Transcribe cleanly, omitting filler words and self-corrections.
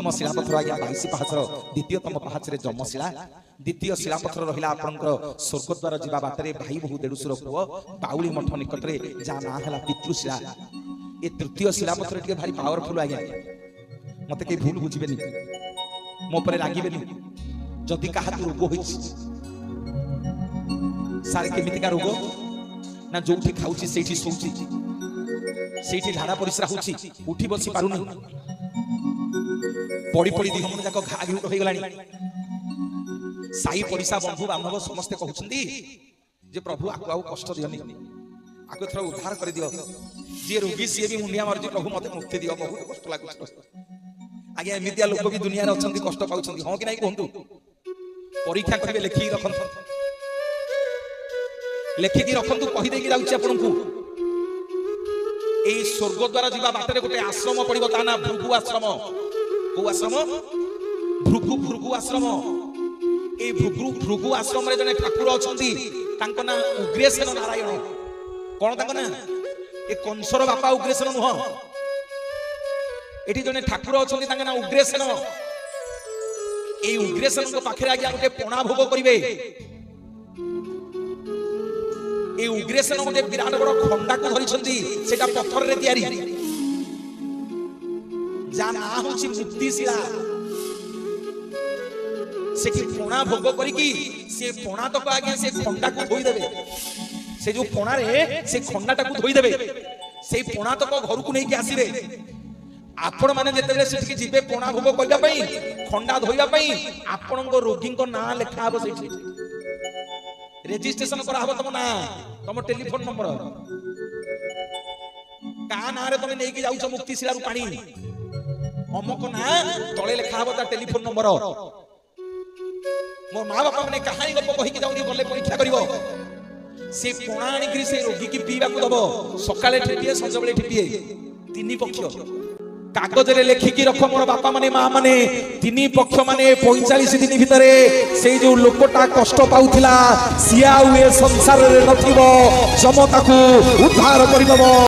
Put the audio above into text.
प्रथम शिलापथर आज्ञा 22 पाहाचर द्वितीयतम पाहाचरे जमशिला द्वितीय शिलापथर रहिला आपनकर स्वर्गद्वार जीवा बाटरे भाई बहु देडुसुर पुओ बाउली मठ निकटरे जा ना हला पितृशिला ए तृतीय शिलापथर टिके भारी पावरफुल आज्ञा मते के भूल बुझिबेनी मो परे लागिबेनी जदि काहा रोग होइछि सारे केमितिका रोग ना जोठी खाउछि सेठी सोउछि सेठी झाड़ा परिश्रा होछि उठी बसी पारुनी पड़ी पड़ी दिह मन जाक घा घिउट हो गलानी साई पड़िसा बंधु बांधव समस्ते कहउछंदी जे प्रभु आकु आउ कष्ट दियनी आकु थोड़ा उद्धार कर दियो जे रोगी सी भी मुंडिया मारजी प्रभु मते मुक्ति दियो बहुत कष्ट लागुछ आगे एमितिया लोक भी दुनिया रे अछंती कष्ट पाउछंती हां कि नाही कहंतु परीक्षा करिवे लेखि रखंतु लेखिकी रखंतु कहि देकी जाउछि आपनकु ए स्वर्ग द्वारा जीवा बाटरे गोटे आश्रम पड़िबो ता ना भृगु आश्रम को आश्रम भृगु भृगु आश्रम ए भृगु आश्रम रे जने ठाकुर अछंती तांको ना उग्रेसेन नारायण कोन तांको ना ए कंसर बापा उग्रेसेन नुह एठी जने ठाकुर अछंती तांको ना उग्रेसेन ए उग्रेसेन को पाखरे आगे गोटे पणा भोग करिवे ए उग्रेसेन गोटे विराट बड़ खंडा को धरिछंती सेटा पत्थर रे तयारी जा ना होछि मुक्तिशिला सेठी पणा भोग करिकी से पणा तक आगे से खंडा को धोई देबे से जो पणा रे से खंडाटा को धोई देबे से पणा तक घर को नै के आसीबे आपण माने जेतेबे सेठी जिबे पणा भोग करिया पई खंडा धोइया पई आपण को रोगी को ना लेखा हबो सेठी रेजिस्ट्रेशन करा हबो तम ना तम टेलीफोन नंबर का ना रे तमे नै के जाउछ मुक्तिशिला रु पानी अमक ना तळे लेखा हबो ता टेलीफोन नंबर मोर माँ बापा मैंने कहानी गप कही जाऊनी गले परीक्षा करिवो से पणा आनी करी से रोगी की पीवा को दबो सकाळे ठेपिए संजबळे ठेपिए तीनी पक्ष कागज रे लेखिकी रख मोर बापा माने माँ माने तीनी पक्ष माने 45 दिन भितरे से जो लोकटा कष्ट पाउथिला सिया हुए संसार रे नथिबो जमताकू उद्धार करिदबो।